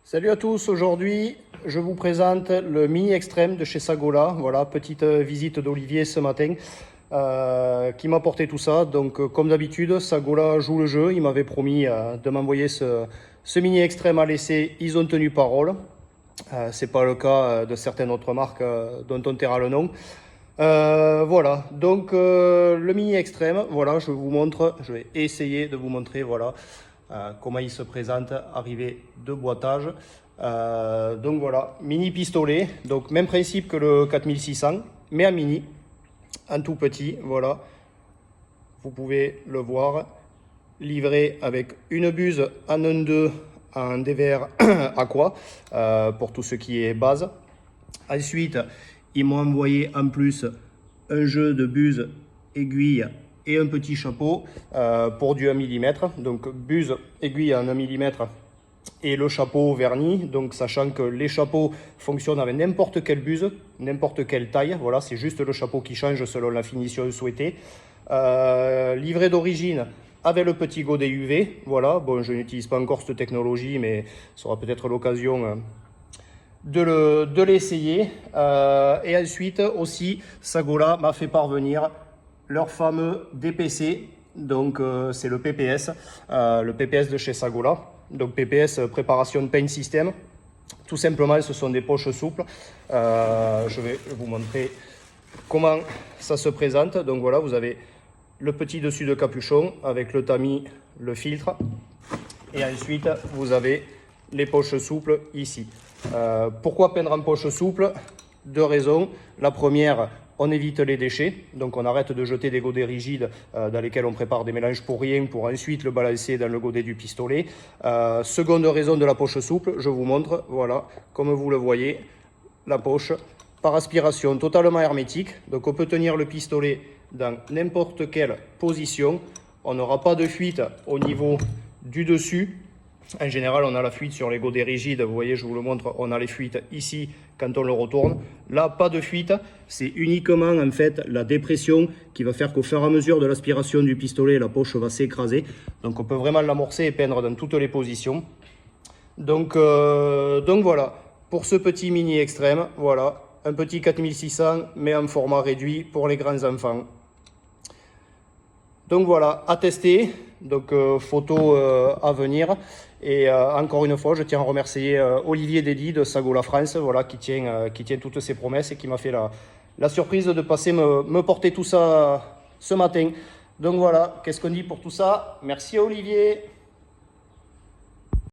Salut à tous, aujourd'hui je vous présente le mini extrême de chez Sagola. Voilà, petite visite d'Olivier ce matin qui m'a apporté tout ça. Donc comme d'habitude, Sagola joue le jeu. Il m'avait promis de m'envoyer ce mini extrême à l'essai. Ils ont tenu parole. C'est pas le cas de certaines autres marques dont on taira le nom. Voilà, donc le mini extrême, voilà, je vais essayer de vous montrer, voilà, comment il se présente, arrivée de boitage. Donc voilà, mini pistolet, donc même principe que le 4600, mais en mini, en tout petit, voilà. Vous pouvez le voir, livré avec une buse en 1-2 en DVR Aqua, pour tout ce qui est base. Ensuite, ils m'ont envoyé en plus un jeu de buse, aiguille et un petit chapeau pour du 1 mm. Donc buse, aiguille en 1 mm et le chapeau verni. Donc sachant que les chapeaux fonctionnent avec n'importe quelle buse, n'importe quelle taille. Voilà, c'est juste le chapeau qui change selon la finition souhaitée. Livré d'origine avec le petit godet UV. Voilà, bon, je n'utilise pas encore cette technologie, mais ça sera peut-être l'occasion de l'essayer. Et ensuite aussi, Sagola m'a fait parvenir leur fameux DPC. Donc c'est le PPS de chez Sagola. Donc PPS, préparation de paint system. Tout simplement, ce sont des poches souples. Je vais vous montrer comment ça se présente. Donc voilà, vous avez le petit dessus de capuchon avec le tamis, le filtre. Et ensuite, vous avez les poches souples ici. Pourquoi peindre en poche souple? Deux raisons. La première, on évite les déchets, donc on arrête de jeter des godets rigides dans lesquels on prépare des mélanges pour rien, pour ensuite le balancer dans le godet du pistolet. Seconde raison de la poche souple, je vous montre, voilà, comme vous le voyez, la poche par aspiration totalement hermétique, donc on peut tenir le pistolet dans n'importe quelle position, on n'aura pas de fuite au niveau du dessus. En général, on a la fuite sur les godets rigides. Vous voyez, je vous le montre, on a les fuites ici quand on le retourne. Là, pas de fuite. C'est uniquement en fait la dépression qui va faire qu'au fur et à mesure de l'aspiration du pistolet, la poche va s'écraser. Donc on peut vraiment l'amorcer et peindre dans toutes les positions. Donc voilà, pour ce petit mini extrême, voilà, un petit 4600 mais en format réduit pour les grands enfants. Donc voilà, à tester, donc photo à venir. Et encore une fois, je tiens à remercier Olivier Dédy de Sagola France, voilà, qui tient toutes ses promesses et qui m'a fait la surprise de passer me porter tout ça ce matin. Donc voilà, qu'est-ce qu'on dit pour tout ça? Merci à Olivier.